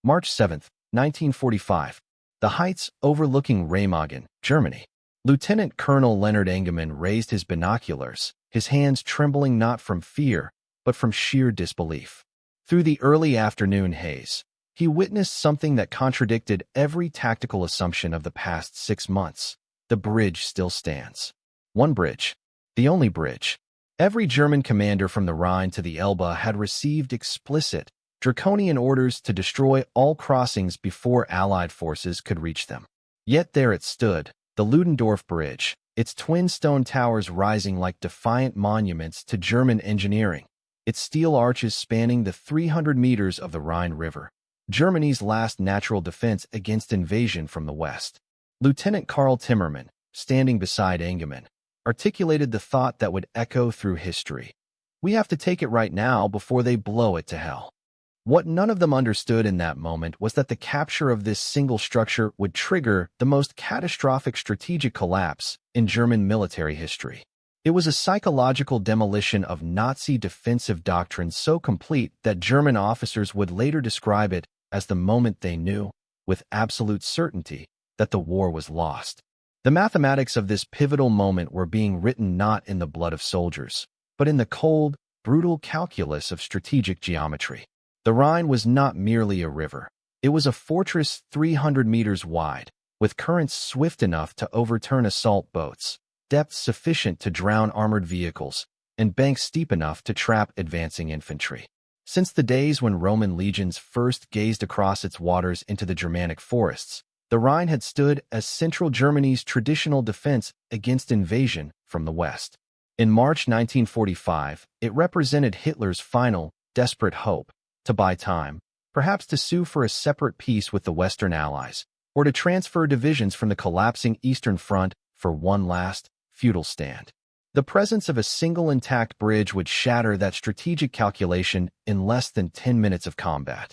March 7, 1945. The heights overlooking Remagen, Germany. Lieutenant Colonel Leonard Engemann raised his binoculars, his hands trembling not from fear, but from sheer disbelief. Through the early afternoon haze, he witnessed something that contradicted every tactical assumption of the past 6 months. The bridge still stands. One bridge. The only bridge. Every German commander from the Rhine to the Elbe had received explicit, draconian orders to destroy all crossings before Allied forces could reach them. Yet there it stood, the Ludendorff Bridge, its twin stone towers rising like defiant monuments to German engineering, its steel arches spanning the 300 meters of the Rhine River, Germany's last natural defense against invasion from the west. Lieutenant Karl Timmermann, standing beside Engemann, articulated the thought that would echo through history. We have to take it right now before they blow it to hell. What none of them understood in that moment was that the capture of this single structure would trigger the most catastrophic strategic collapse in German military history. It was a psychological demolition of Nazi defensive doctrine so complete that German officers would later describe it as the moment they knew, with absolute certainty, that the war was lost. The mathematics of this pivotal moment were being written not in the blood of soldiers, but in the cold, brutal calculus of strategic geometry. The Rhine was not merely a river. It was a fortress 300 meters wide, with currents swift enough to overturn assault boats, depth sufficient to drown armored vehicles, and banks steep enough to trap advancing infantry. Since the days when Roman legions first gazed across its waters into the Germanic forests, the Rhine had stood as central Germany's traditional defense against invasion from the west. In March 1945, it represented Hitler's final, desperate hope to buy time, perhaps to sue for a separate peace with the Western Allies, or to transfer divisions from the collapsing Eastern Front for one last, futile stand. The presence of a single intact bridge would shatter that strategic calculation in less than 10 minutes of combat.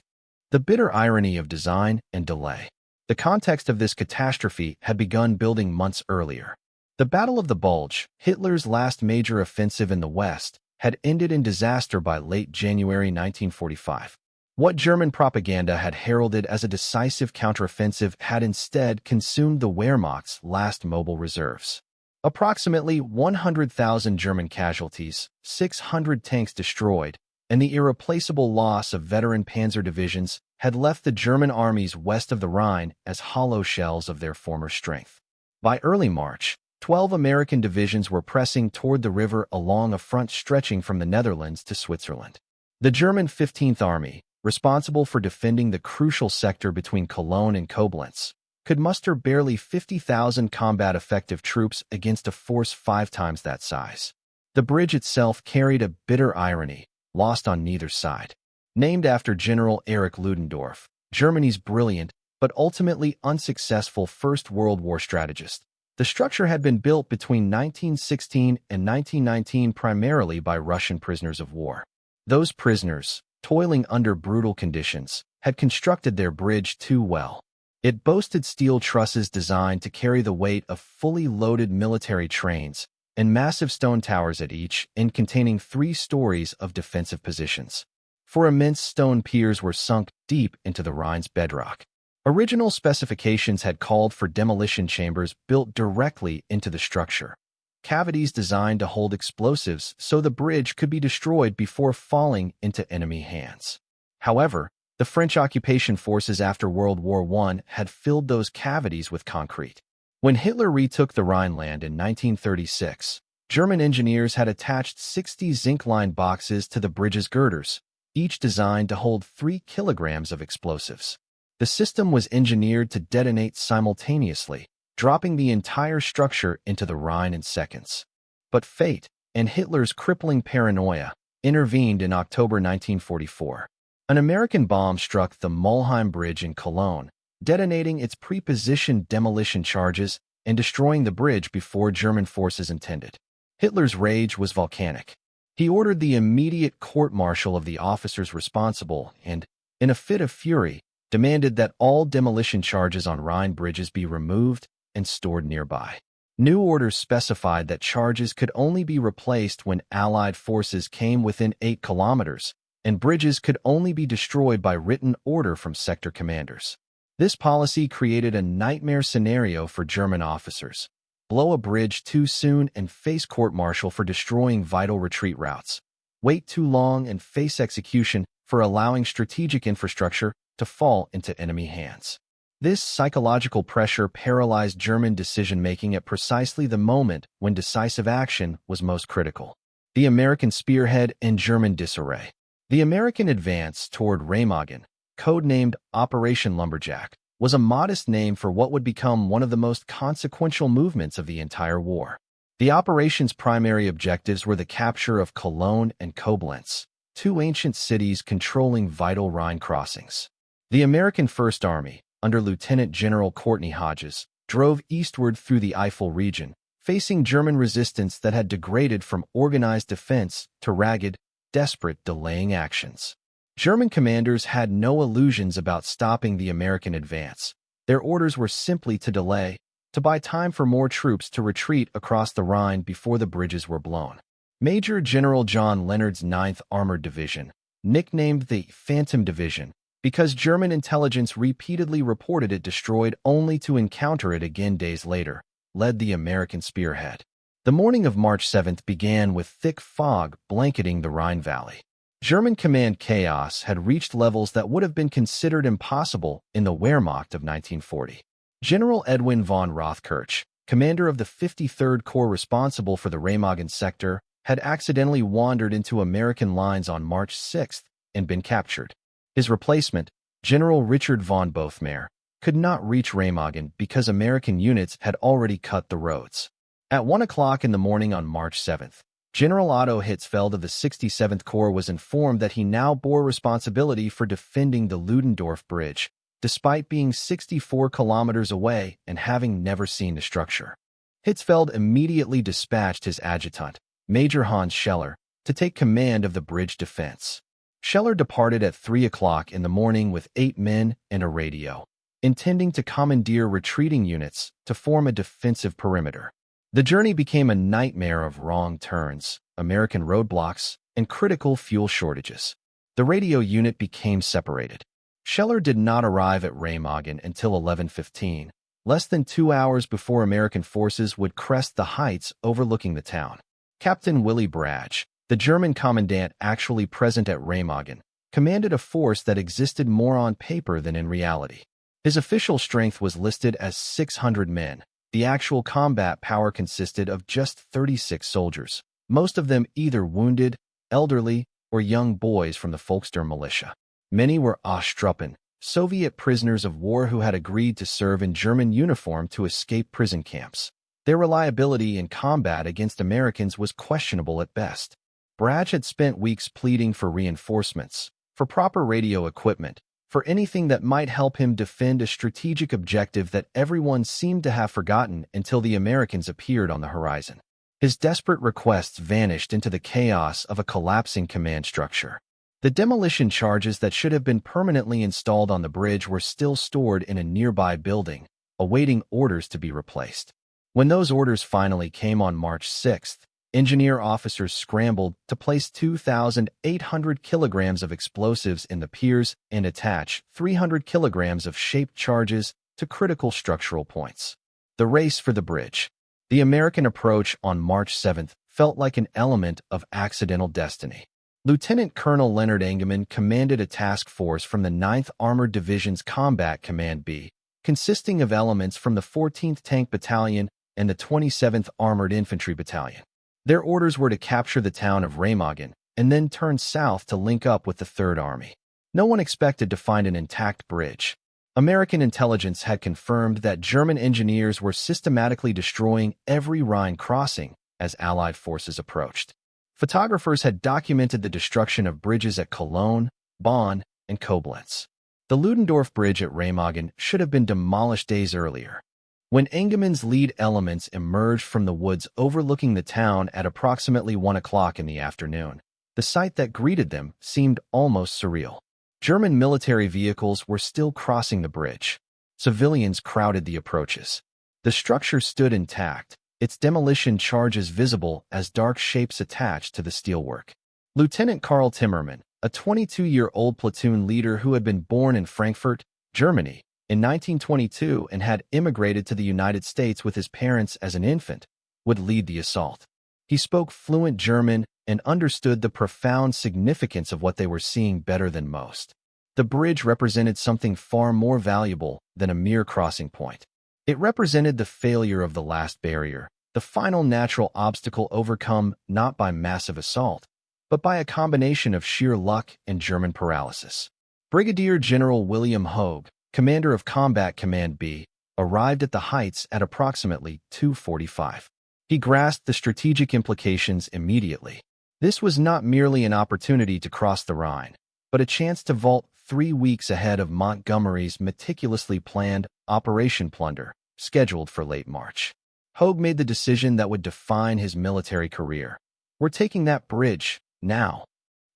The bitter irony of design and delay. The context of this catastrophe had begun building months earlier. The Battle of the Bulge, Hitler's last major offensive in the West, had ended in disaster by late January 1945. What German propaganda had heralded as a decisive counteroffensive had instead consumed the Wehrmacht's last mobile reserves. Approximately 100,000 German casualties, 600 tanks destroyed, and the irreplaceable loss of veteran panzer divisions had left the German armies west of the Rhine as hollow shells of their former strength. By early March, 12 American divisions were pressing toward the river along a front stretching from the Netherlands to Switzerland. The German 15th Army, responsible for defending the crucial sector between Cologne and Koblenz, could muster barely 50,000 combat-effective troops against a force 5 times that size. The bridge itself carried a bitter irony, lost on neither side. Named after General Erich Ludendorff, Germany's brilliant but ultimately unsuccessful First World War strategist, the structure had been built between 1916 and 1919 primarily by Russian prisoners of war. Those prisoners, toiling under brutal conditions, had constructed their bridge too well. It boasted steel trusses designed to carry the weight of fully loaded military trains and massive stone towers at each end containing 3 stories of defensive positions. 4 immense stone piers were sunk deep into the Rhine's bedrock. Original specifications had called for demolition chambers built directly into the structure, cavities designed to hold explosives so the bridge could be destroyed before falling into enemy hands. However, the French occupation forces after World War I had filled those cavities with concrete. When Hitler retook the Rhineland in 1936, German engineers had attached 60 zinc-lined boxes to the bridge's girders, each designed to hold 3 kilograms of explosives. The system was engineered to detonate simultaneously, dropping the entire structure into the Rhine in seconds. But fate, and Hitler's crippling paranoia, intervened in October 1944. An American bomb struck the Mulheim Bridge in Cologne, detonating its prepositioned demolition charges and destroying the bridge before German forces intended. Hitler's rage was volcanic. He ordered the immediate court-martial of the officers responsible and, in a fit of fury, demanded that all demolition charges on Rhine bridges be removed and stored nearby. New orders specified that charges could only be replaced when Allied forces came within 8 kilometers, and bridges could only be destroyed by written order from sector commanders. This policy created a nightmare scenario for German officers: blow a bridge too soon and face court-martial for destroying vital retreat routes. Wait too long and face execution for allowing strategic infrastructure to fall into enemy hands. This psychological pressure paralyzed German decision-making at precisely the moment when decisive action was most critical. The American spearhead and German disarray. The American advance toward Remagen, codenamed Operation Lumberjack, was a modest name for what would become one of the most consequential movements of the entire war. The operation's primary objectives were the capture of Cologne and Koblenz, two ancient cities controlling vital Rhine crossings. The American First Army, under Lieutenant General Courtney Hodges, drove eastward through the Eifel region, facing German resistance that had degraded from organized defense to ragged, desperate delaying actions. German commanders had no illusions about stopping the American advance. Their orders were simply to delay, to buy time for more troops to retreat across the Rhine before the bridges were blown. Major General John Leonard's 9th Armored Division, nicknamed the Phantom Division, because German intelligence repeatedly reported it destroyed only to encounter it again days later, led the American spearhead. The morning of March 7th began with thick fog blanketing the Rhine Valley. German command chaos had reached levels that would have been considered impossible in the Wehrmacht of 1940. General Edwin von Rothkirch, commander of the 53rd Corps responsible for the Remagen sector, had accidentally wandered into American lines on March 6th and been captured. His replacement, General Richard von Bothmer, could not reach Remagen because American units had already cut the roads. At 1 o'clock in the morning on March 7th, General Otto Hitzfeld of the 67th Corps was informed that he now bore responsibility for defending the Ludendorff Bridge, despite being 64 kilometers away and having never seen the structure. Hitzfeld immediately dispatched his adjutant, Major Hans Scheller, to take command of the bridge defense. Scheller departed at 3 o'clock in the morning with 8 men and a radio, intending to commandeer retreating units to form a defensive perimeter. The journey became a nightmare of wrong turns, American roadblocks, and critical fuel shortages. The radio unit became separated. Scheller did not arrive at Remagen until 11:15, less than 2 hours before American forces would crest the heights overlooking the town. Captain Willy Bragg, the German commandant actually present at Remagen, commanded a force that existed more on paper than in reality. His official strength was listed as 600 men. The actual combat power consisted of just 36 soldiers, most of them either wounded, elderly, or young boys from the Volkssturm militia. Many were Ausstruppen, Soviet prisoners of war who had agreed to serve in German uniform to escape prison camps. Their reliability in combat against Americans was questionable at best. Bragg had spent weeks pleading for reinforcements, for proper radio equipment, for anything that might help him defend a strategic objective that everyone seemed to have forgotten until the Americans appeared on the horizon. His desperate requests vanished into the chaos of a collapsing command structure. The demolition charges that should have been permanently installed on the bridge were still stored in a nearby building, awaiting orders to be replaced. When those orders finally came on March 6th, engineer officers scrambled to place 2,800 kilograms of explosives in the piers and attach 300 kilograms of shaped charges to critical structural points. The race for the bridge. The American approach on March 7th felt like an element of accidental destiny. Lieutenant Colonel Leonard Engelmann commanded a task force from the 9th Armored Division's Combat Command B, consisting of elements from the 14th Tank Battalion and the 27th Armored Infantry Battalion. Their orders were to capture the town of Remagen and then turn south to link up with the Third Army. No one expected to find an intact bridge. American intelligence had confirmed that German engineers were systematically destroying every Rhine crossing as Allied forces approached. Photographers had documented the destruction of bridges at Cologne, Bonn, and Koblenz. The Ludendorff Bridge at Remagen should have been demolished days earlier. When Engelmann's lead elements emerged from the woods overlooking the town at approximately 1 o'clock in the afternoon, the sight that greeted them seemed almost surreal. German military vehicles were still crossing the bridge. Civilians crowded the approaches. The structure stood intact, its demolition charges visible as dark shapes attached to the steelwork. Lieutenant Karl Timmermann, a 22-year-old platoon leader who had been born in Frankfurt, Germany, in 1922 and had immigrated to the United States with his parents as an infant, would lead the assault. He spoke fluent German and understood the profound significance of what they were seeing better than most. The bridge represented something far more valuable than a mere crossing point. It represented the failure of the last barrier, the final natural obstacle overcome not by massive assault, but by a combination of sheer luck and German paralysis. Brigadier General William Hogue, commander of Combat Command B, arrived at the heights at approximately 2:45. He grasped the strategic implications immediately. This was not merely an opportunity to cross the Rhine, but a chance to vault 3 weeks ahead of Montgomery's meticulously planned Operation Plunder, scheduled for late March. Hogue made the decision that would define his military career. We're taking that bridge, now.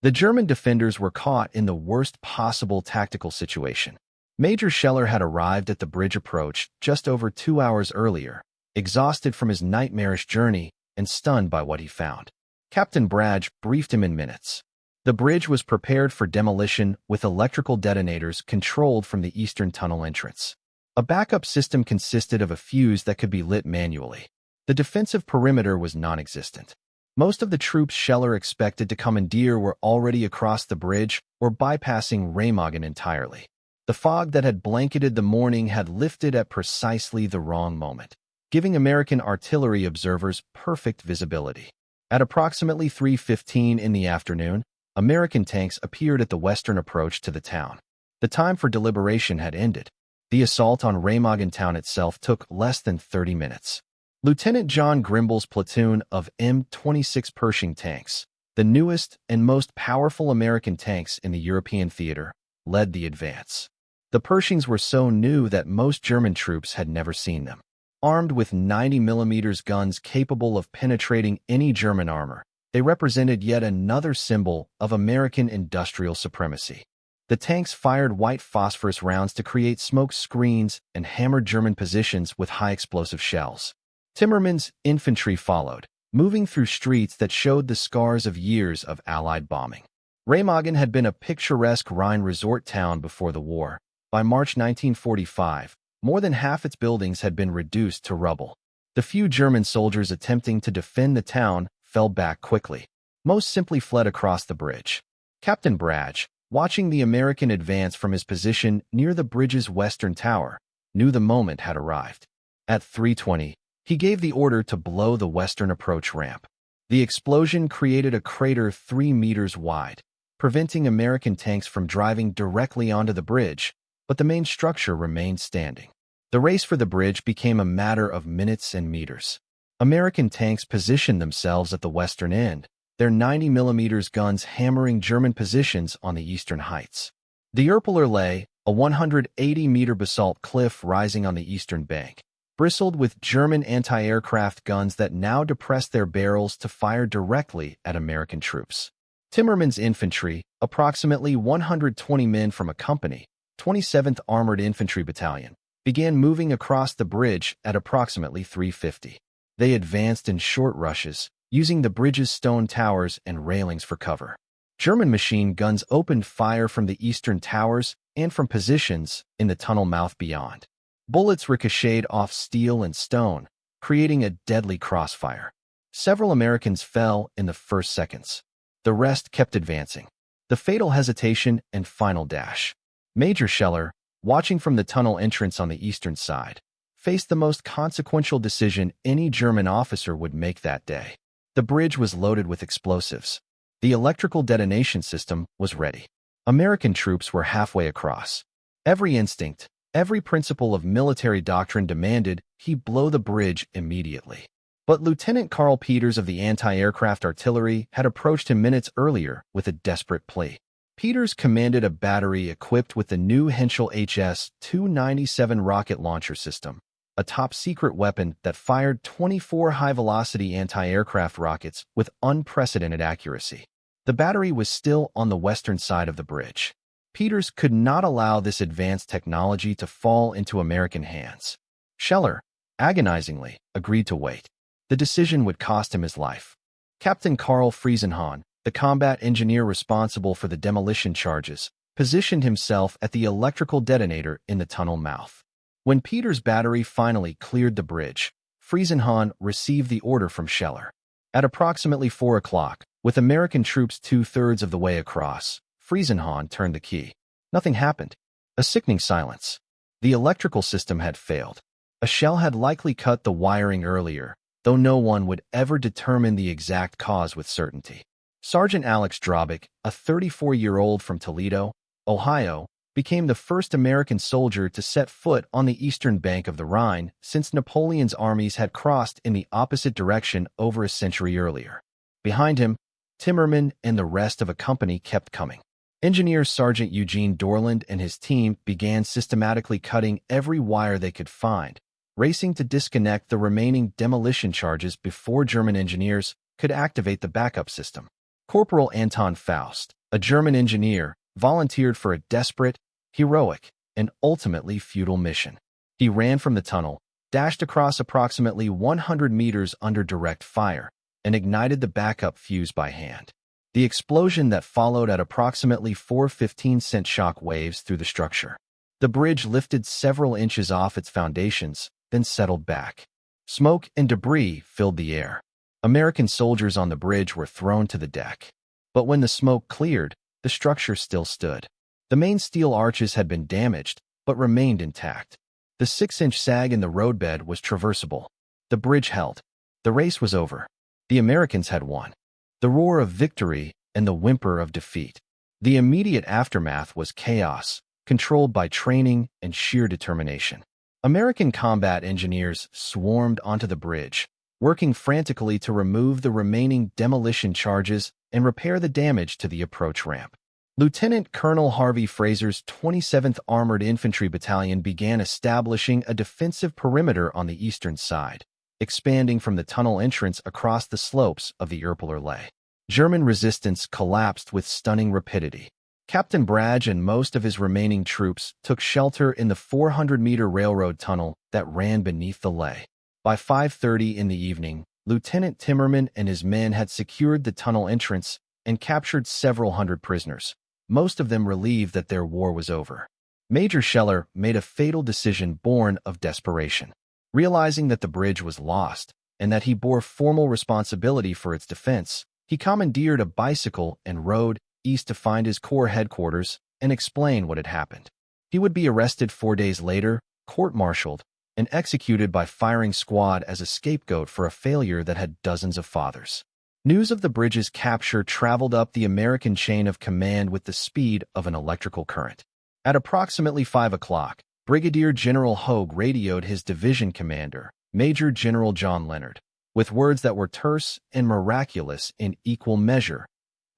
The German defenders were caught in the worst possible tactical situation. Major Scheller had arrived at the bridge approach just over 2 hours earlier, exhausted from his nightmarish journey and stunned by what he found. Captain Bradge briefed him in minutes. The bridge was prepared for demolition with electrical detonators controlled from the eastern tunnel entrance. A backup system consisted of a fuse that could be lit manually. The defensive perimeter was non-existent. Most of the troops Scheller expected to commandeer were already across the bridge or bypassing Remagen entirely. The fog that had blanketed the morning had lifted at precisely the wrong moment, giving American artillery observers perfect visibility. At approximately 3:15 in the afternoon, American tanks appeared at the western approach to the town. The time for deliberation had ended. The assault on Remagen town itself took less than 30 minutes. Lieutenant John Grimble's platoon of M26 Pershing tanks, the newest and most powerful American tanks in the European theater, led the advance. The Pershings were so new that most German troops had never seen them. Armed with 90mm guns capable of penetrating any German armor, they represented yet another symbol of American industrial supremacy. The tanks fired white phosphorus rounds to create smoke screens and hammered German positions with high explosive shells. Timmermann's infantry followed, moving through streets that showed the scars of years of Allied bombing. Remagen had been a picturesque Rhine resort town before the war. By March 1945, more than half its buildings had been reduced to rubble. The few German soldiers attempting to defend the town fell back quickly. Most simply fled across the bridge. Captain Bradge, watching the American advance from his position near the bridge's western tower, knew the moment had arrived. At 3:20, he gave the order to blow the western approach ramp. The explosion created a crater 3 meters wide, preventing American tanks from driving directly onto the bridge, but the main structure remained standing. The race for the bridge became a matter of minutes and meters. American tanks positioned themselves at the western end, their 90mm guns hammering German positions on the eastern heights. The Erpeler lay, a 180-meter basalt cliff rising on the eastern bank, bristled with German anti-aircraft guns that now depressed their barrels to fire directly at American troops. Timmermann's infantry, approximately 120 men from a company, 27th Armored Infantry Battalion, began moving across the bridge at approximately 3:50. They advanced in short rushes, using the bridge's stone towers and railings for cover. German machine guns opened fire from the eastern towers and from positions in the tunnel mouth beyond. Bullets ricocheted off steel and stone, creating a deadly crossfire. Several Americans fell in the first seconds. The rest kept advancing. The fatal hesitation and final dash. Major Scheller, watching from the tunnel entrance on the eastern side, faced the most consequential decision any German officer would make that day. The bridge was loaded with explosives. The electrical detonation system was ready. American troops were halfway across. Every instinct, every principle of military doctrine demanded he blow the bridge immediately. But Lieutenant Karl Peters of the anti-aircraft artillery had approached him minutes earlier with a desperate plea. Peters commanded a battery equipped with the new Henschel HS-297 rocket launcher system, a top-secret weapon that fired 24 high-velocity anti-aircraft rockets with unprecedented accuracy. The battery was still on the western side of the bridge. Peters could not allow this advanced technology to fall into American hands. Scheller, agonizingly, agreed to wait. The decision would cost him his life. Captain Karl Friesenhahn, The combat engineer responsible for the demolition charges positioned himself at the electrical detonator in the tunnel mouth. When Peter's battery finally cleared the bridge, Friesenhahn received the order from Scheller. At approximately 4 o'clock, with American troops 2/3 of the way across, Friesenhahn turned the key. Nothing happened. A sickening silence. The electrical system had failed. A shell had likely cut the wiring earlier, though no one would ever determine the exact cause with certainty. Sergeant Alex Drabik, a 34-year-old from Toledo, Ohio, became the first American soldier to set foot on the eastern bank of the Rhine since Napoleon's armies had crossed in the opposite direction over a century earlier. Behind him, Timmermann and the rest of a company kept coming. Engineer Sergeant Eugene Dorland and his team began systematically cutting every wire they could find, racing to disconnect the remaining demolition charges before German engineers could activate the backup system. Corporal Anton Faust, a German engineer, volunteered for a desperate, heroic, and ultimately futile mission. He ran from the tunnel, dashed across approximately 100 meters under direct fire, and ignited the backup fuse by hand. The explosion that followed at approximately 4 15-cent shock waves through the structure. The bridge lifted several inches off its foundations, then settled back. Smoke and debris filled the air. American soldiers on the bridge were thrown to the deck. But when the smoke cleared, the structure still stood. The main steel arches had been damaged, but remained intact. The 6-inch sag in the roadbed was traversable. The bridge held. The race was over. The Americans had won. The roar of victory and the whimper of defeat. The immediate aftermath was chaos, controlled by training and sheer determination. American combat engineers swarmed onto the bridge, working frantically to remove the remaining demolition charges and repair the damage to the approach ramp. Lieutenant Colonel Harvey Fraser's 27th Armored Infantry Battalion began establishing a defensive perimeter on the eastern side, expanding from the tunnel entrance across the slopes of the Erpeler Lay. German resistance collapsed with stunning rapidity. Captain Bragg and most of his remaining troops took shelter in the 400-meter railroad tunnel that ran beneath the Lay. By 5:30 in the evening, Lieutenant Timmermann and his men had secured the tunnel entrance and captured several hundred prisoners, most of them relieved that their war was over. Major Scheller made a fatal decision born of desperation. Realizing that the bridge was lost and that he bore formal responsibility for its defense, he commandeered a bicycle and rode east to find his corps headquarters and explain what had happened. He would be arrested 4 days later, court-martialed, and executed by firing squad as a scapegoat for a failure that had dozens of fathers. News of the bridge's capture traveled up the American chain of command with the speed of an electrical current. At approximately 5 o'clock, Brigadier General Hogue radioed his division commander, Major General John Leonard, with words that were terse and miraculous in equal measure.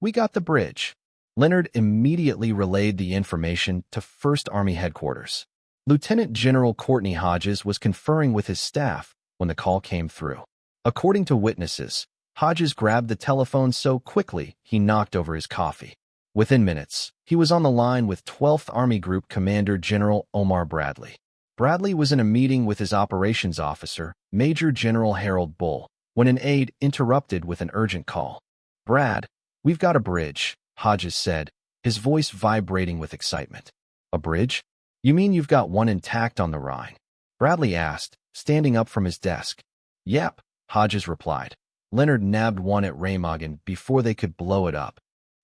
"We got the bridge." Leonard immediately relayed the information to 1st Army Headquarters. Lieutenant General Courtney Hodges was conferring with his staff when the call came through. According to witnesses, Hodges grabbed the telephone so quickly he knocked over his coffee. Within minutes, he was on the line with 12th Army Group Commander General Omar Bradley. Bradley was in a meeting with his operations officer, Major General Harold Bull, when an aide interrupted with an urgent call. "Brad, we've got a bridge," Hodges said, his voice vibrating with excitement. "A bridge? You mean you've got one intact on the Rhine?" Bradley asked, standing up from his desk. "Yep," Hodges replied. "Leonard nabbed one at Remagen before they could blow it up."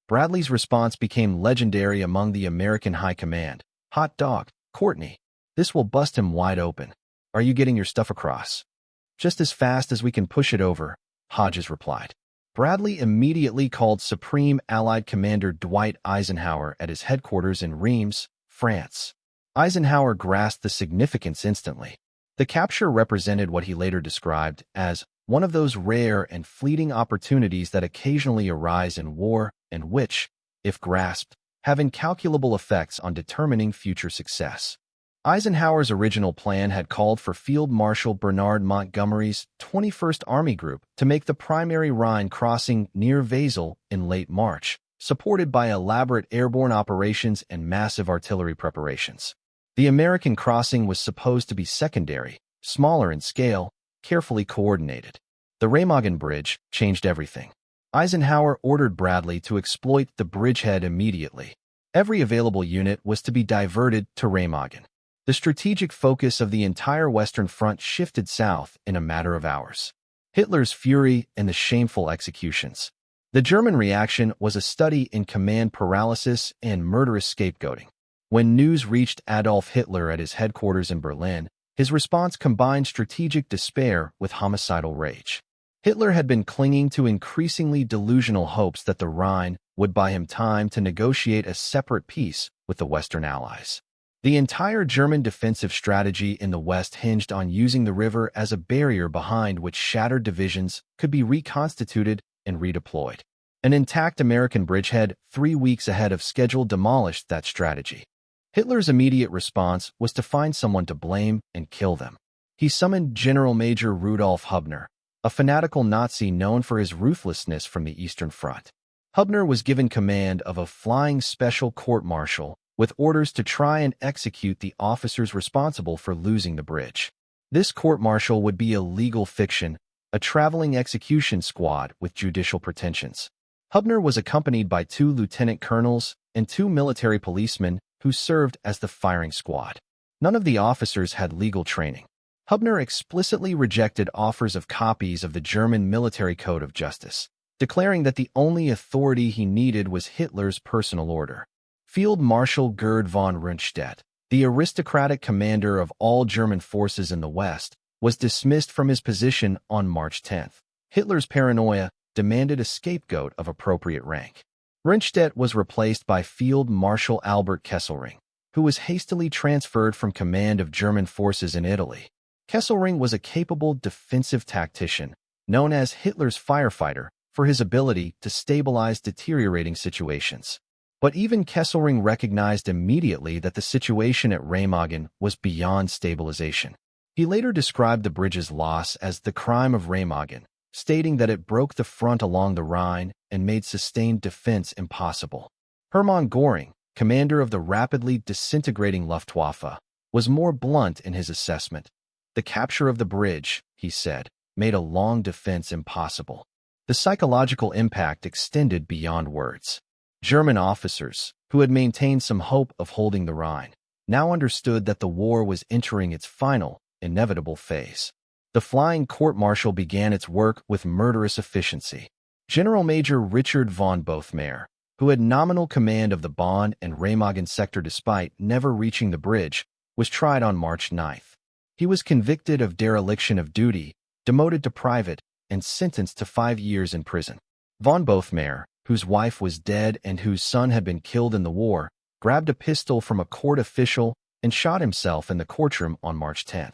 Bradley's response became legendary among the American high command. "Hot dog, Courtney. This will bust him wide open. Are you getting your stuff across?" "Just as fast as we can push it over," Hodges replied. Bradley immediately called Supreme Allied Commander Dwight Eisenhower at his headquarters in Reims, France. Eisenhower grasped the significance instantly. The capture represented what he later described as one of those rare and fleeting opportunities that occasionally arise in war and which, if grasped, have incalculable effects on determining future success. Eisenhower's original plan had called for Field Marshal Bernard Montgomery's 21st Army Group to make the primary Rhine crossing near Wesel in late March, supported by elaborate airborne operations and massive artillery preparations. The American crossing was supposed to be secondary, smaller in scale, carefully coordinated. The Remagen Bridge changed everything. Eisenhower ordered Bradley to exploit the bridgehead immediately. Every available unit was to be diverted to Remagen. The strategic focus of the entire Western Front shifted south in a matter of hours. Hitler's fury and the shameful executions. The German reaction was a study in command paralysis and murderous scapegoating. When news reached Adolf Hitler at his headquarters in Berlin, his response combined strategic despair with homicidal rage. Hitler had been clinging to increasingly delusional hopes that the Rhine would buy him time to negotiate a separate peace with the Western Allies. The entire German defensive strategy in the West hinged on using the river as a barrier behind which shattered divisions could be reconstituted and redeployed. An intact American bridgehead 3 weeks ahead of schedule demolished that strategy. Hitler's immediate response was to find someone to blame and kill them. He summoned General Major Rudolf Hübner, a fanatical Nazi known for his ruthlessness from the Eastern Front. Hübner was given command of a flying special court-martial with orders to try and execute the officers responsible for losing the bridge. This court-martial would be a legal fiction, a traveling execution squad with judicial pretensions. Hübner was accompanied by 2 lieutenant colonels and 2 military policemen who served as the firing squad. None of the officers had legal training. Hübner explicitly rejected offers of copies of the German military code of justice, declaring that the only authority he needed was Hitler's personal order. Field Marshal Gerd von Rundstedt, the aristocratic commander of all German forces in the West, was dismissed from his position on March 10. Hitler's paranoia demanded a scapegoat of appropriate rank. Rundstedt was replaced by Field Marshal Albert Kesselring, who was hastily transferred from command of German forces in Italy. Kesselring was a capable defensive tactician, known as Hitler's firefighter, for his ability to stabilize deteriorating situations. But even Kesselring recognized immediately that the situation at Remagen was beyond stabilization. He later described the bridge's loss as the crime of Remagen, stating that it broke the front along the Rhine and made sustained defense impossible. Hermann Göring, commander of the rapidly disintegrating Luftwaffe, was more blunt in his assessment. The capture of the bridge, he said, made a long defense impossible. The psychological impact extended beyond words. German officers, who had maintained some hope of holding the Rhine, now understood that the war was entering its final, inevitable phase. The flying court-martial began its work with murderous efficiency. General Major Richard von Bothmeier, who had nominal command of the Bonn and Remagen sector despite never reaching the bridge, was tried on March 9. He was convicted of dereliction of duty, demoted to private, and sentenced to 5 years in prison. Von Bothmeier, whose wife was dead and whose son had been killed in the war, grabbed a pistol from a court official and shot himself in the courtroom on March 10.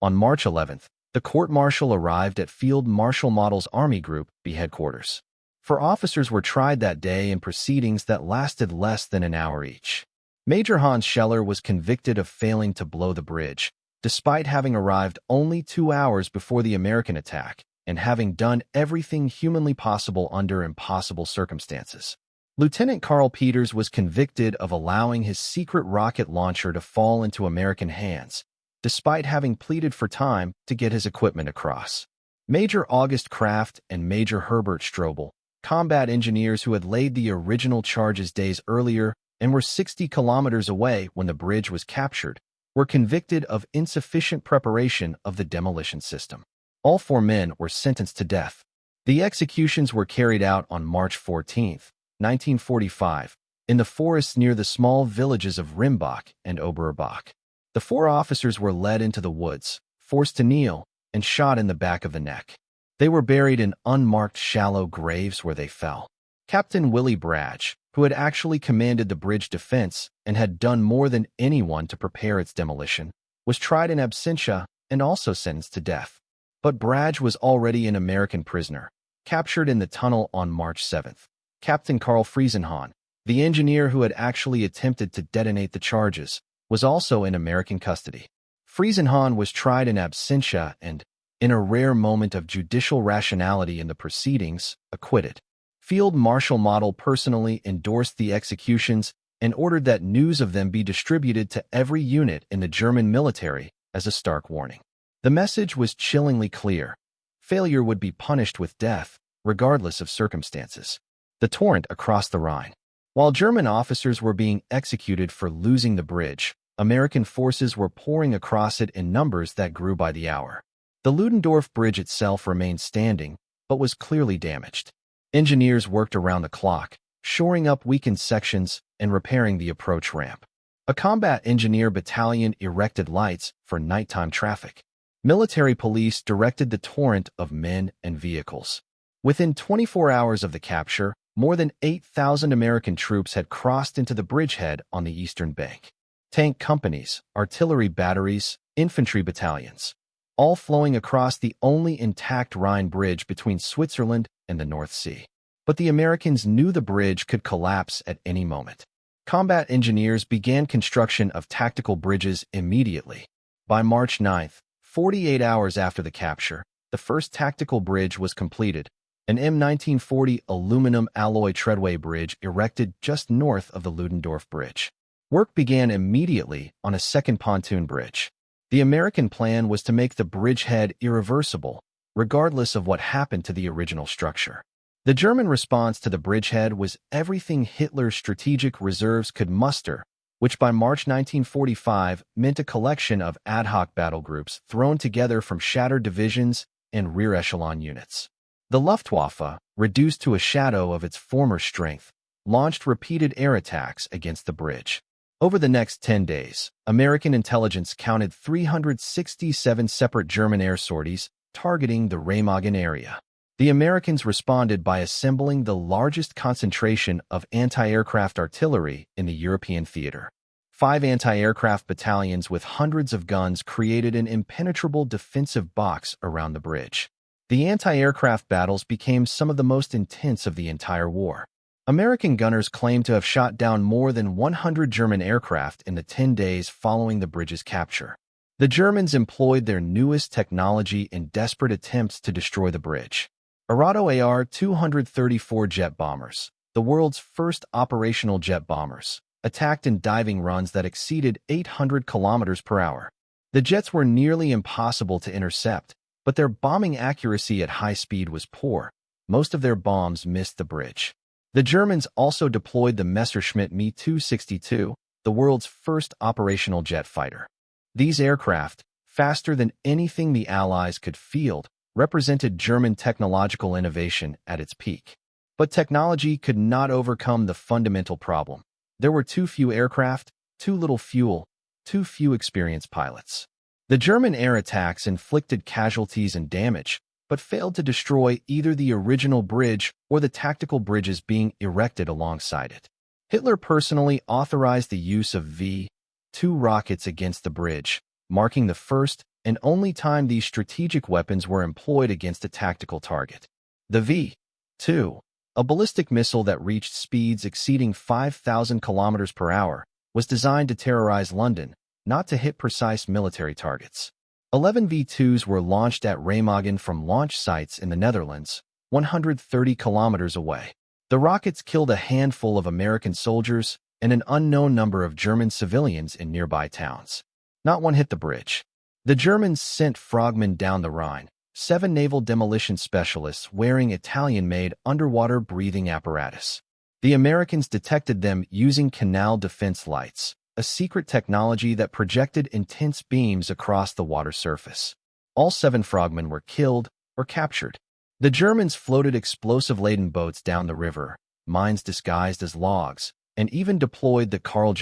On March 11, the court-martial arrived at Field Marshal Model's Army Group B headquarters. 4 officers were tried that day in proceedings that lasted less than an hour each. Major Hans Scheller was convicted of failing to blow the bridge, despite having arrived only 2 hours before the American attack and having done everything humanly possible under impossible circumstances. Lieutenant Karl Peters was convicted of allowing his secret rocket launcher to fall into American hands, despite having pleaded for time to get his equipment across. Major August Kraft and Major Herbert Strobel, combat engineers who had laid the original charges days earlier and were 60 kilometers away when the bridge was captured, were convicted of insufficient preparation of the demolition system. All 4 men were sentenced to death. The executions were carried out on March 14, 1945, in the forests near the small villages of Rimbach and Oberbach. The 4 officers were led into the woods, forced to kneel, and shot in the back of the neck. They were buried in unmarked shallow graves where they fell. Captain Willy Bragg, who had actually commanded the bridge defense and had done more than anyone to prepare its demolition, was tried in absentia and also sentenced to death. But Bragg was already an American prisoner, captured in the tunnel on March 7. Captain Karl Friesenhahn, the engineer who had actually attempted to detonate the charges, was also in American custody. Friesenhahn was tried in absentia and, in a rare moment of judicial rationality in the proceedings, acquitted. Field Marshal Model personally endorsed the executions and ordered that news of them be distributed to every unit in the German military as a stark warning. The message was chillingly clear. Failure would be punished with death, regardless of circumstances. The torrent across the Rhine. While German officers were being executed for losing the bridge, American forces were pouring across it in numbers that grew by the hour. The Ludendorff Bridge itself remained standing, but was clearly damaged. Engineers worked around the clock, shoring up weakened sections and repairing the approach ramp. A combat engineer battalion erected lights for nighttime traffic. Military police directed the torrent of men and vehicles. Within 24 hours of the capture, more than 8,000 American troops had crossed into the bridgehead on the eastern bank. Tank companies, artillery batteries, infantry battalions, all flowing across the only intact Rhine bridge between Switzerland and the North Sea. But the Americans knew the bridge could collapse at any moment. Combat engineers began construction of tactical bridges immediately. By March 9th, 48 hours after the capture, the first tactical bridge was completed, an M1940 aluminum alloy treadway bridge erected just north of the Ludendorff Bridge. Work began immediately on a second pontoon bridge. The American plan was to make the bridgehead irreversible, regardless of what happened to the original structure. The German response to the bridgehead was everything Hitler's strategic reserves could muster, which by March 1945 meant a collection of ad hoc battle groups thrown together from shattered divisions and rear echelon units. The Luftwaffe, reduced to a shadow of its former strength, launched repeated air attacks against the bridge. Over the next 10 days, American intelligence counted 367 separate German air sorties targeting the Remagen area. The Americans responded by assembling the largest concentration of anti-aircraft artillery in the European theater. 5 anti-aircraft battalions with hundreds of guns created an impenetrable defensive box around the bridge. The anti-aircraft battles became some of the most intense of the entire war. American gunners claimed to have shot down more than 100 German aircraft in the 10 days following the bridge's capture. The Germans employed their newest technology in desperate attempts to destroy the bridge. Arado AR-234 jet bombers, the world's first operational jet bombers, attacked in diving runs that exceeded 800 kilometers per hour. The jets were nearly impossible to intercept, but their bombing accuracy at high speed was poor. Most of their bombs missed the bridge. The Germans also deployed the Messerschmitt Me-262, the world's first operational jet fighter. These aircraft, faster than anything the Allies could field, represented German technological innovation at its peak. But technology could not overcome the fundamental problem. There were too few aircraft, too little fuel, too few experienced pilots. The German air attacks inflicted casualties and damage, but failed to destroy either the original bridge or the tactical bridges being erected alongside it. Hitler personally authorized the use of V-2 rockets against the bridge, marking the first and only time these strategic weapons were employed against a tactical target. The V-2, a ballistic missile that reached speeds exceeding 5,000 kilometers per hour, was designed to terrorize London, not to hit precise military targets. 11 V-2s were launched at Remagen from launch sites in the Netherlands, 130 kilometers away. The rockets killed a handful of American soldiers and an unknown number of German civilians in nearby towns. Not one hit the bridge. The Germans sent frogmen down the Rhine, 7 naval demolition specialists wearing Italian-made underwater breathing apparatus. The Americans detected them using canal defense lights, a secret technology that projected intense beams across the water surface. All 7 frogmen were killed or captured. The Germans floated explosive-laden boats down the river, mines disguised as logs, and even deployed the Karl,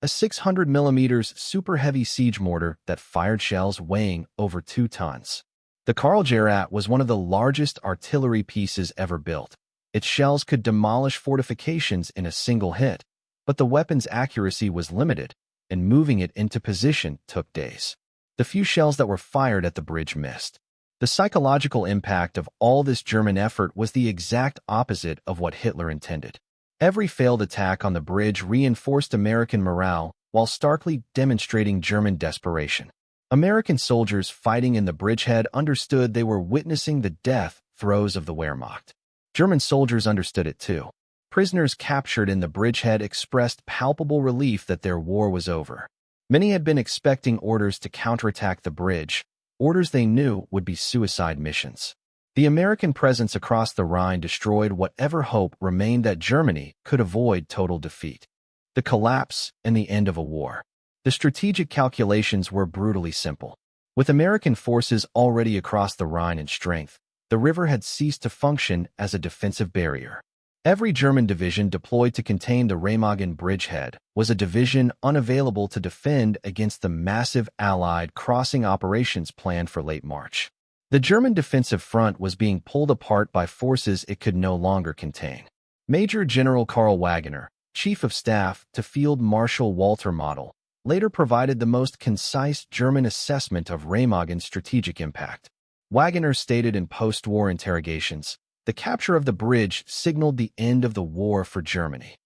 a 600 mm super-heavy siege mortar that fired shells weighing over 2 tons. The Karl was one of the largest artillery pieces ever built. Its shells could demolish fortifications in a single hit, but the weapon's accuracy was limited, and moving it into position took days. The few shells that were fired at the bridge missed. The psychological impact of all this German effort was the exact opposite of what Hitler intended. Every failed attack on the bridge reinforced American morale while starkly demonstrating German desperation. American soldiers fighting in the bridgehead understood they were witnessing the death throes of the Wehrmacht. German soldiers understood it too. Prisoners captured in the bridgehead expressed palpable relief that their war was over. Many had been expecting orders to counterattack the bridge, orders they knew would be suicide missions. The American presence across the Rhine destroyed whatever hope remained that Germany could avoid total defeat. The collapse and the end of a war. The strategic calculations were brutally simple. With American forces already across the Rhine in strength, the river had ceased to function as a defensive barrier. Every German division deployed to contain the Remagen bridgehead was a division unavailable to defend against the massive Allied crossing operations planned for late March. The German defensive front was being pulled apart by forces it could no longer contain. Major General Karl Wagner, Chief of Staff to Field Marshal Walter Model, later provided the most concise German assessment of Remagen's strategic impact. Wagner stated in post-war interrogations, "The capture of the bridge signaled the end of the war for Germany."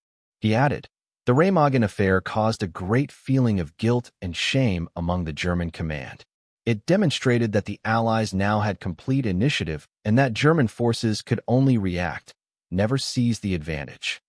He added, "The Remagen affair caused a great feeling of guilt and shame among the German command. It demonstrated that the Allies now had complete initiative and that German forces could only react, never seize the advantage."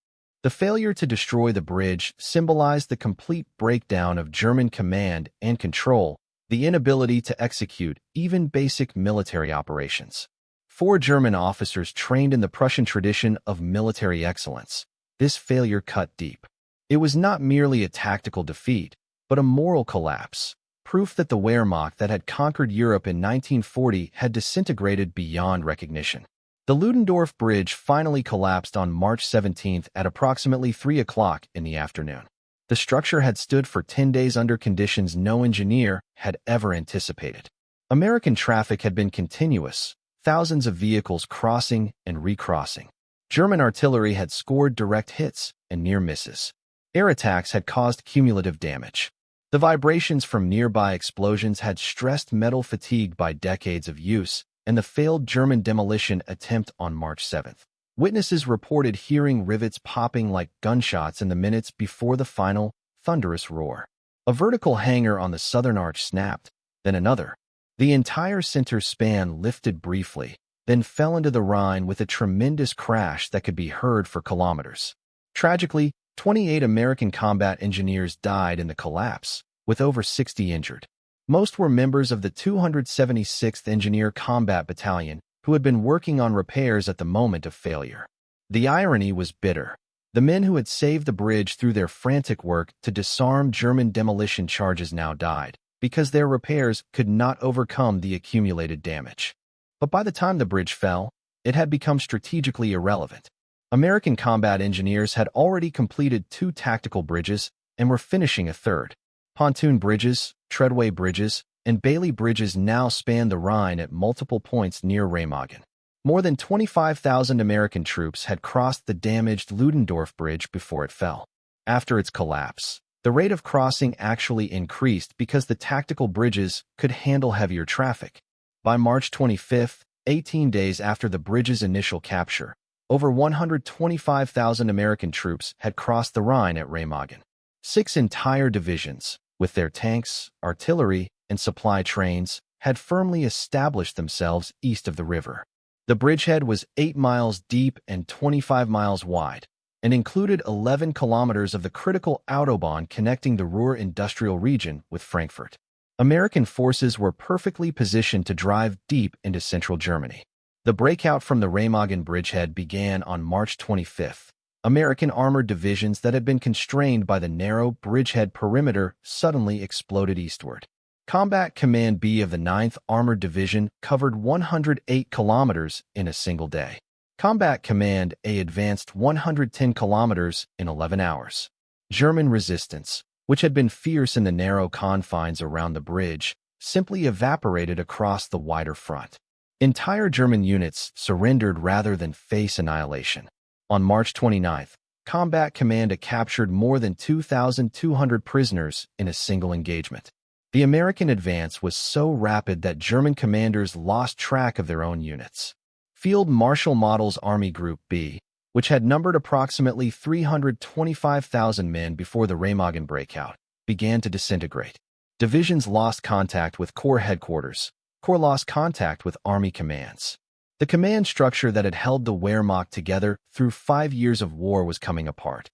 The failure to destroy the bridge symbolized the complete breakdown of German command and control, the inability to execute even basic military operations. 4 German officers trained in the Prussian tradition of military excellence. This failure cut deep. It was not merely a tactical defeat, but a moral collapse, proof that the Wehrmacht that had conquered Europe in 1940 had disintegrated beyond recognition. The Ludendorff Bridge finally collapsed on March 17 at approximately 3 o'clock in the afternoon. The structure had stood for 10 days under conditions no engineer had ever anticipated. American traffic had been continuous, thousands of vehicles crossing and recrossing. German artillery had scored direct hits and near misses. Air attacks had caused cumulative damage. The vibrations from nearby explosions had stressed metal fatigued by decades of use, and the failed German demolition attempt on March 7. Witnesses reported hearing rivets popping like gunshots in the minutes before the final, thunderous roar. A vertical hanger on the southern arch snapped, then another. The entire center span lifted briefly, then fell into the Rhine with a tremendous crash that could be heard for kilometers. Tragically, 28 American combat engineers died in the collapse, with over 60 injured. Most were members of the 276th Engineer Combat Battalion, who had been working on repairs at the moment of failure. The irony was bitter. The men who had saved the bridge through their frantic work to disarm German demolition charges now died, because their repairs could not overcome the accumulated damage. But by the time the bridge fell, it had become strategically irrelevant. American combat engineers had already completed 2 tactical bridges and were finishing a third. Pontoon bridges, treadway bridges, and Bailey bridges now spanned the Rhine at multiple points near Remagen. More than 25,000 American troops had crossed the damaged Ludendorff Bridge before it fell. After its collapse, the rate of crossing actually increased because the tactical bridges could handle heavier traffic. By March 25, 18 days after the bridge's initial capture, over 125,000 American troops had crossed the Rhine at Remagen. 6 entire divisions, with their tanks, artillery, and supply trains, had firmly established themselves east of the river. The bridgehead was 8 miles deep and 25 miles wide, and included 11 kilometers of the critical autobahn connecting the Ruhr industrial region with Frankfurt. American forces were perfectly positioned to drive deep into central Germany. The breakout from the Remagen bridgehead began on March 25. American armored divisions that had been constrained by the narrow bridgehead perimeter suddenly exploded eastward. Combat Command B of the 9th Armored Division covered 108 kilometers in a single day. Combat Command A advanced 110 kilometers in 11 hours. German resistance, which had been fierce in the narrow confines around the bridge, simply evaporated across the wider front. Entire German units surrendered rather than face annihilation. On March 29, Combat Command A captured more than 2,200 prisoners in a single engagement. The American advance was so rapid that German commanders lost track of their own units. Field Marshal Model's Army Group B, which had numbered approximately 325,000 men before the Remagen breakout, began to disintegrate. Divisions lost contact with Corps headquarters. Corps lost contact with Army commands. The command structure that had held the Wehrmacht together through 5 years of war was coming apart.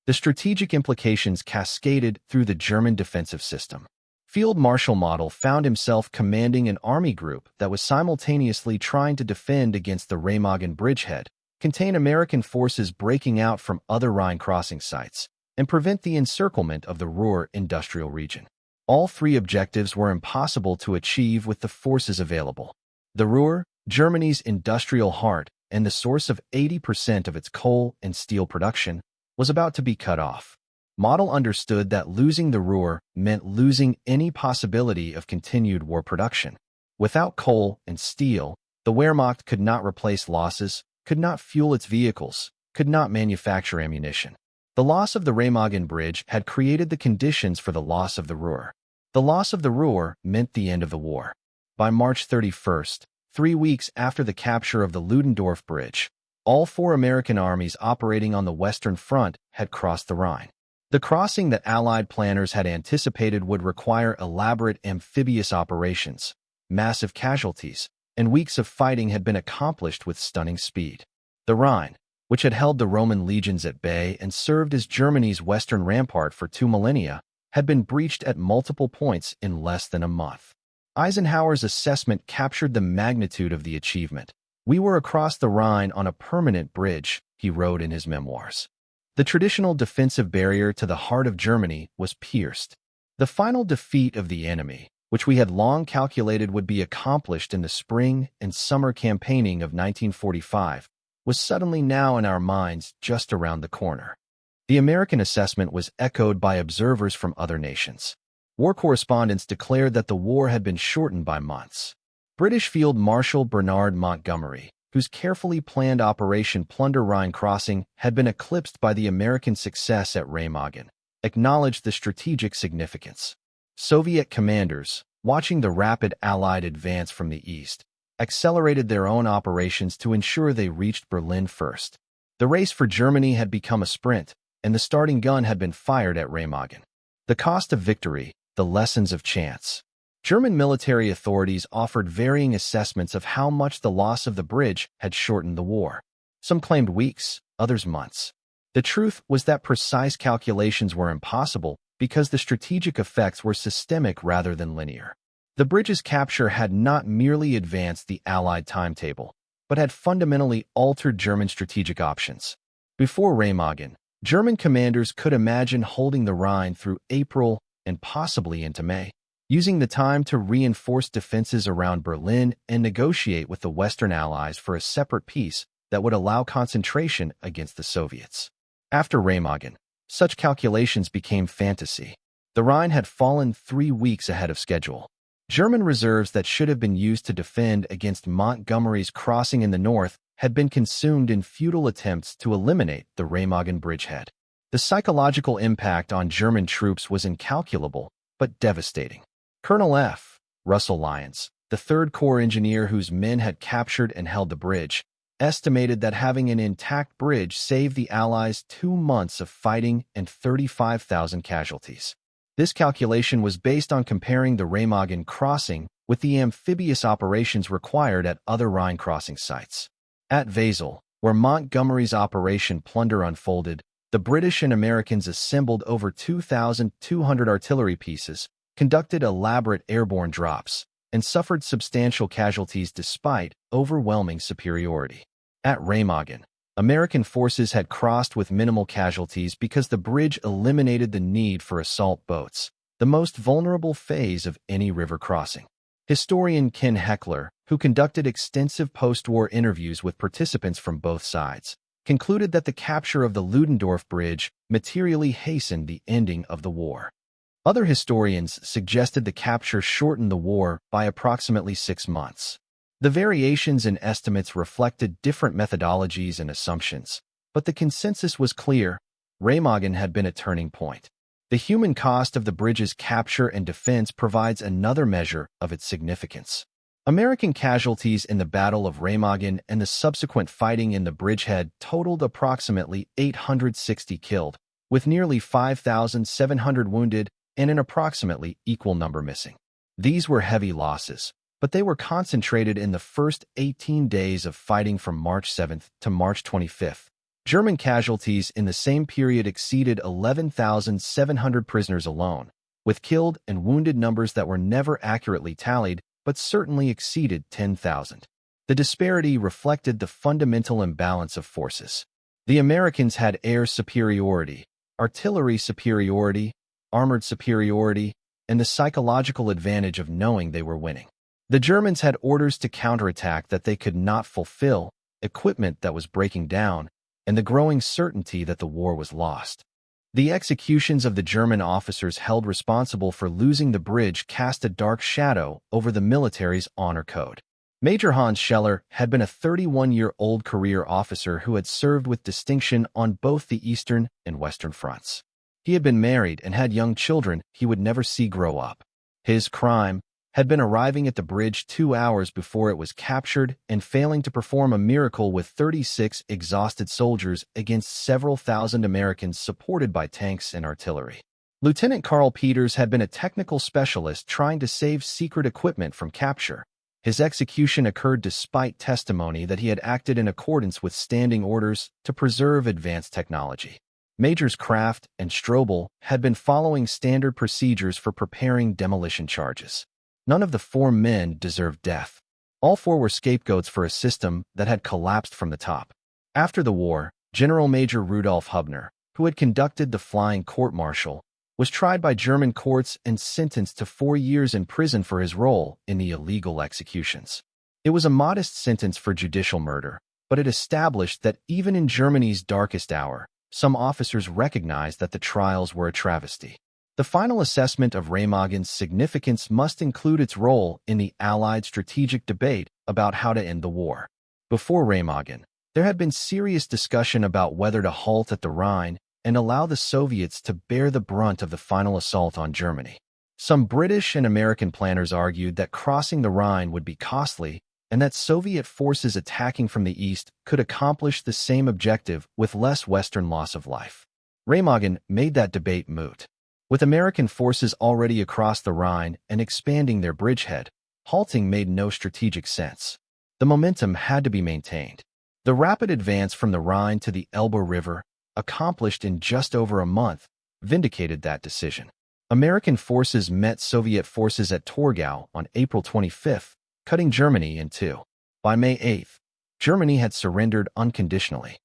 The strategic implications cascaded through the German defensive system. Field Marshal Model found himself commanding an army group that was simultaneously trying to defend against the Remagen bridgehead, contain American forces breaking out from other Rhine crossing sites, and prevent the encirclement of the Ruhr industrial region. All three objectives were impossible to achieve with the forces available. The Ruhr, Germany's industrial heart and the source of 80% of its coal and steel production, was about to be cut off. Model understood that losing the Ruhr meant losing any possibility of continued war production. Without coal and steel, the Wehrmacht could not replace losses, could not fuel its vehicles, could not manufacture ammunition. The loss of the Remagen Bridge had created the conditions for the loss of the Ruhr. The loss of the Ruhr meant the end of the war. By March 31st, 3 weeks after the capture of the Ludendorff Bridge, all four American armies operating on the Western Front had crossed the Rhine. The crossing that Allied planners had anticipated would require elaborate amphibious operations, massive casualties, and weeks of fighting had been accomplished with stunning speed. The Rhine, which had held the Roman legions at bay and served as Germany's western rampart for 2 millennia, had been breached at multiple points in less than a month. Eisenhower's assessment captured the magnitude of the achievement. "We were across the Rhine on a permanent bridge," he wrote in his memoirs. The traditional defensive barrier to the heart of Germany was pierced. The final defeat of the enemy, which we had long calculated would be accomplished in the spring and summer campaigning of 1945, was suddenly now in our minds just around the corner. The American assessment was echoed by observers from other nations. War correspondents declared that the war had been shortened by months. British Field Marshal Bernard Montgomery, whose carefully planned Operation Plunder Rhine Crossing had been eclipsed by the American success at Remagen, acknowledged the strategic significance. Soviet commanders, watching the rapid Allied advance from the east, accelerated their own operations to ensure they reached Berlin first. The race for Germany had become a sprint, and the starting gun had been fired at Remagen. The cost of victory, the lessons of chance. German military authorities offered varying assessments of how much the loss of the bridge had shortened the war. Some claimed weeks, others months. The truth was that precise calculations were impossible because the strategic effects were systemic rather than linear. The bridge's capture had not merely advanced the Allied timetable, but had fundamentally altered German strategic options. Before Remagen, German commanders could imagine holding the Rhine through April and possibly into May, using the time to reinforce defenses around Berlin and negotiate with the Western Allies for a separate peace that would allow concentration against the Soviets. After Remagen, such calculations became fantasy. The Rhine had fallen 3 weeks ahead of schedule. German reserves that should have been used to defend against Montgomery's crossing in the north had been consumed in futile attempts to eliminate the Remagen bridgehead. The psychological impact on German troops was incalculable, but devastating. Colonel F. Russell Lyons, the 3rd Corps engineer whose men had captured and held the bridge, estimated that having an intact bridge saved the Allies 2 months of fighting and 35,000 casualties. This calculation was based on comparing the Remagen crossing with the amphibious operations required at other Rhine crossing sites. At Wesel, where Montgomery's Operation Plunder unfolded, the British and Americans assembled over 2,200 artillery pieces, conducted elaborate airborne drops, and suffered substantial casualties despite overwhelming superiority. At Remagen, American forces had crossed with minimal casualties because the bridge eliminated the need for assault boats, the most vulnerable phase of any river crossing. Historian Ken Hechler, who conducted extensive post-war interviews with participants from both sides, concluded that the capture of the Ludendorff Bridge materially hastened the ending of the war. Other historians suggested the capture shortened the war by approximately 6 months. The variations in estimates reflected different methodologies and assumptions, but the consensus was clear: Remagen had been a turning point. The human cost of the bridge's capture and defense provides another measure of its significance. American casualties in the Battle of Remagen and the subsequent fighting in the bridgehead totaled approximately 860 killed, with nearly 5,700 wounded and an approximately equal number missing. These were heavy losses, but they were concentrated in the first 18 days of fighting from March 7th to March 25th. German casualties in the same period exceeded 11,700 prisoners alone, with killed and wounded numbers that were never accurately tallied but certainly exceeded 10,000. The disparity reflected the fundamental imbalance of forces. The Americans had air superiority, artillery superiority, armored superiority, and the psychological advantage of knowing they were winning. The Germans had orders to counterattack that they could not fulfill, equipment that was breaking down, and the growing certainty that the war was lost. The executions of the German officers held responsible for losing the bridge cast a dark shadow over the military's honor code. Major Hans Scheller had been a 31-year-old career officer who had served with distinction on both the Eastern and Western fronts. He had been married and had young children he would never see grow up. His crime had been arriving at the bridge 2 hours before it was captured and failing to perform a miracle with 36 exhausted soldiers against several thousand Americans supported by tanks and artillery. Lieutenant Karl Peters had been a technical specialist trying to save secret equipment from capture. His execution occurred despite testimony that he had acted in accordance with standing orders to preserve advanced technology. Majors Kraft and Strobel had been following standard procedures for preparing demolition charges. None of the 4 men deserved death. All 4 were scapegoats for a system that had collapsed from the top. After the war, General Major Rudolf Hubner, who had conducted the flying court-martial, was tried by German courts and sentenced to 4 years in prison for his role in the illegal executions. It was a modest sentence for judicial murder, but it established that even in Germany's darkest hour, some officers recognized that the trials were a travesty. The final assessment of Remagen's significance must include its role in the Allied strategic debate about how to end the war. Before Remagen, there had been serious discussion about whether to halt at the Rhine and allow the Soviets to bear the brunt of the final assault on Germany. Some British and American planners argued that crossing the Rhine would be costly and that Soviet forces attacking from the east could accomplish the same objective with less Western loss of life. Remagen made that debate moot. With American forces already across the Rhine and expanding their bridgehead, halting made no strategic sense. The momentum had to be maintained. The rapid advance from the Rhine to the Elbe River, accomplished in just over a month, vindicated that decision. American forces met Soviet forces at Torgau on April 25, cutting Germany in two. By May 8, Germany had surrendered unconditionally.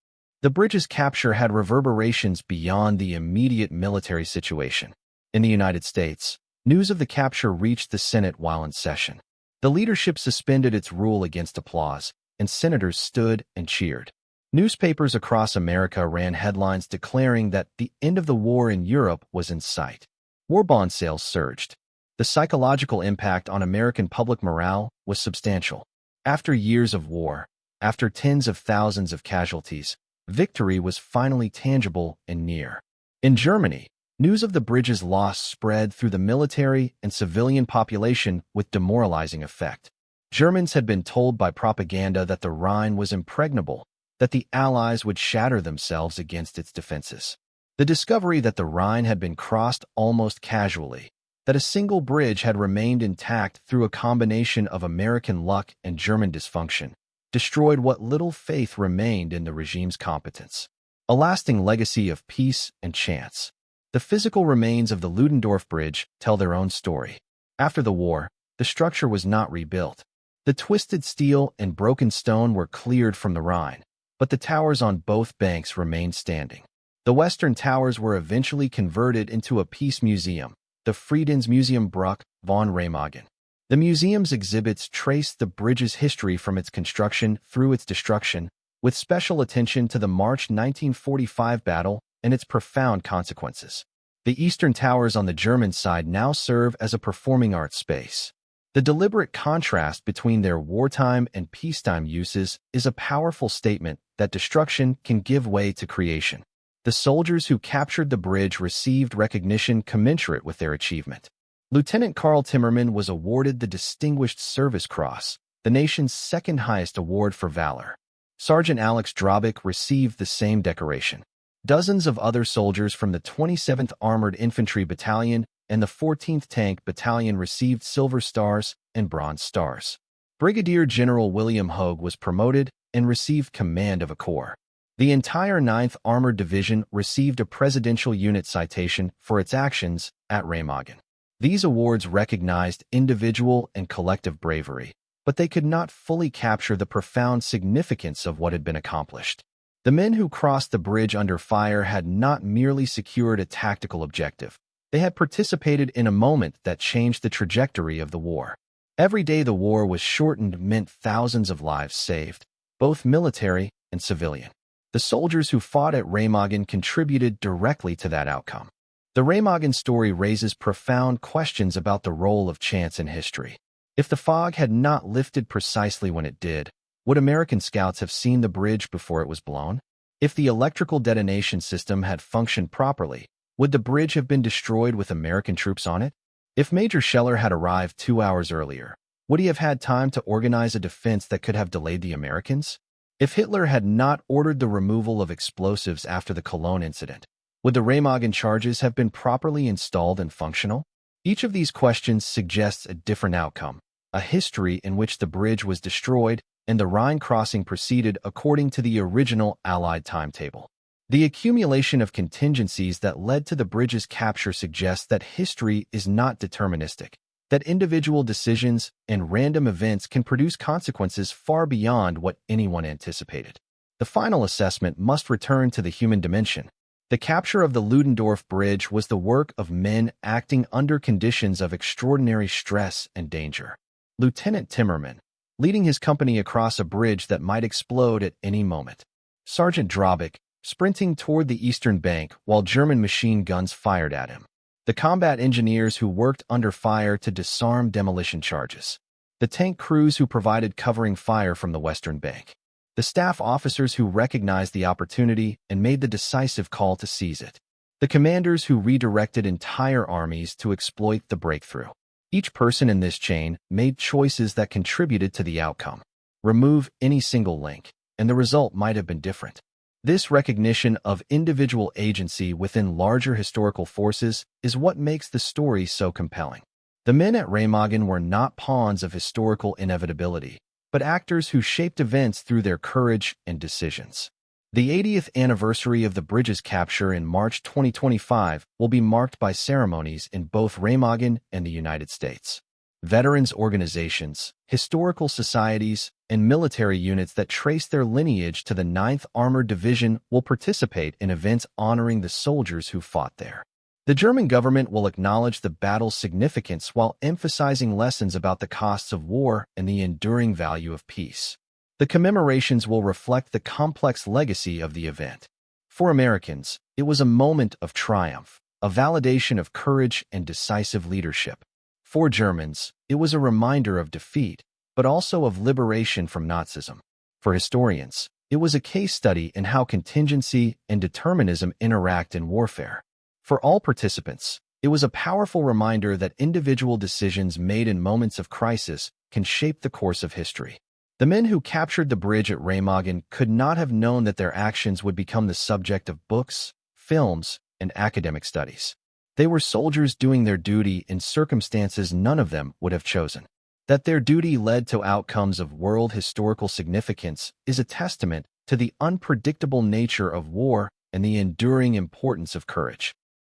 The bridge's capture had reverberations beyond the immediate military situation. In the United States, news of the capture reached the Senate while in session. The leadership suspended its rule against applause, and senators stood and cheered. Newspapers across America ran headlines declaring that the end of the war in Europe was in sight. War bond sales surged. The psychological impact on American public morale was substantial. After years of war, after tens of thousands of casualties, victory was finally tangible and near. In Germany, news of the bridge's loss spread through the military and civilian population with demoralizing effect. Germans had been told by propaganda that the Rhine was impregnable, that the Allies would shatter themselves against its defenses. The discovery that the Rhine had been crossed almost casually, that a single bridge had remained intact through a combination of American luck and German dysfunction, destroyed what little faith remained in the regime's competence. A lasting legacy of peace and chance. The physical remains of the Ludendorff Bridge tell their own story. After the war, the structure was not rebuilt. The twisted steel and broken stone were cleared from the Rhine, but the towers on both banks remained standing. The western towers were eventually converted into a peace museum, the Friedensmuseum Bruck von Remagen. The museum's exhibits trace the bridge's history from its construction through its destruction, with special attention to the March 1945 battle and its profound consequences. The eastern towers on the German side now serve as a performing arts space. The deliberate contrast between their wartime and peacetime uses is a powerful statement that destruction can give way to creation. The soldiers who captured the bridge received recognition commensurate with their achievement. Lieutenant Karl Timmermann was awarded the Distinguished Service Cross, the nation's second highest award for valor. Sergeant Alex Drabik received the same decoration. Dozens of other soldiers from the 27th Armored Infantry Battalion and the 14th Tank Battalion received Silver Stars and Bronze Stars. Brigadier General William Hogue was promoted and received command of a corps. The entire 9th Armored Division received a Presidential Unit citation for its actions at Remagen. These awards recognized individual and collective bravery, but they could not fully capture the profound significance of what had been accomplished. The men who crossed the bridge under fire had not merely secured a tactical objective. They had participated in a moment that changed the trajectory of the war. Every day the war was shortened meant thousands of lives saved, both military and civilian. The soldiers who fought at Remagen contributed directly to that outcome. The Remagen story raises profound questions about the role of chance in history. If the fog had not lifted precisely when it did, would American scouts have seen the bridge before it was blown? If the electrical detonation system had functioned properly, would the bridge have been destroyed with American troops on it? If Major Scheller had arrived 2 hours earlier, would he have had time to organize a defense that could have delayed the Americans? If Hitler had not ordered the removal of explosives after the Cologne incident, would the Remagen charges have been properly installed and functional? Each of these questions suggests a different outcome, a history in which the bridge was destroyed and the Rhine crossing proceeded according to the original Allied timetable. The accumulation of contingencies that led to the bridge's capture suggests that history is not deterministic, that individual decisions and random events can produce consequences far beyond what anyone anticipated. The final assessment must return to the human dimension. The capture of the Ludendorff Bridge was the work of men acting under conditions of extraordinary stress and danger. Lieutenant Timmermann, leading his company across a bridge that might explode at any moment. Sergeant Drabik, sprinting toward the eastern bank while German machine guns fired at him. The combat engineers who worked under fire to disarm demolition charges. The tank crews who provided covering fire from the western bank. The staff officers who recognized the opportunity and made the decisive call to seize it. The commanders who redirected entire armies to exploit the breakthrough. Each person in this chain made choices that contributed to the outcome. Remove any single link, and the result might have been different. This recognition of individual agency within larger historical forces is what makes the story so compelling. The men at Remagen were not pawns of historical inevitability, but actors who shaped events through their courage and decisions. The 80th anniversary of the bridge's capture in March 2025 will be marked by ceremonies in both Remagen and the United States. Veterans organizations, historical societies, and military units that trace their lineage to the 9th Armored Division will participate in events honoring the soldiers who fought there. The German government will acknowledge the battle's significance while emphasizing lessons about the costs of war and the enduring value of peace. The commemorations will reflect the complex legacy of the event. For Americans, it was a moment of triumph, a validation of courage and decisive leadership. For Germans, it was a reminder of defeat, but also of liberation from Nazism. For historians, it was a case study in how contingency and determinism interact in warfare. For all participants, it was a powerful reminder that individual decisions made in moments of crisis can shape the course of history. The men who captured the bridge at Remagen could not have known that their actions would become the subject of books, films, and academic studies. They were soldiers doing their duty in circumstances none of them would have chosen. That their duty led to outcomes of world historical significance is a testament to the unpredictable nature of war and the enduring importance of courage.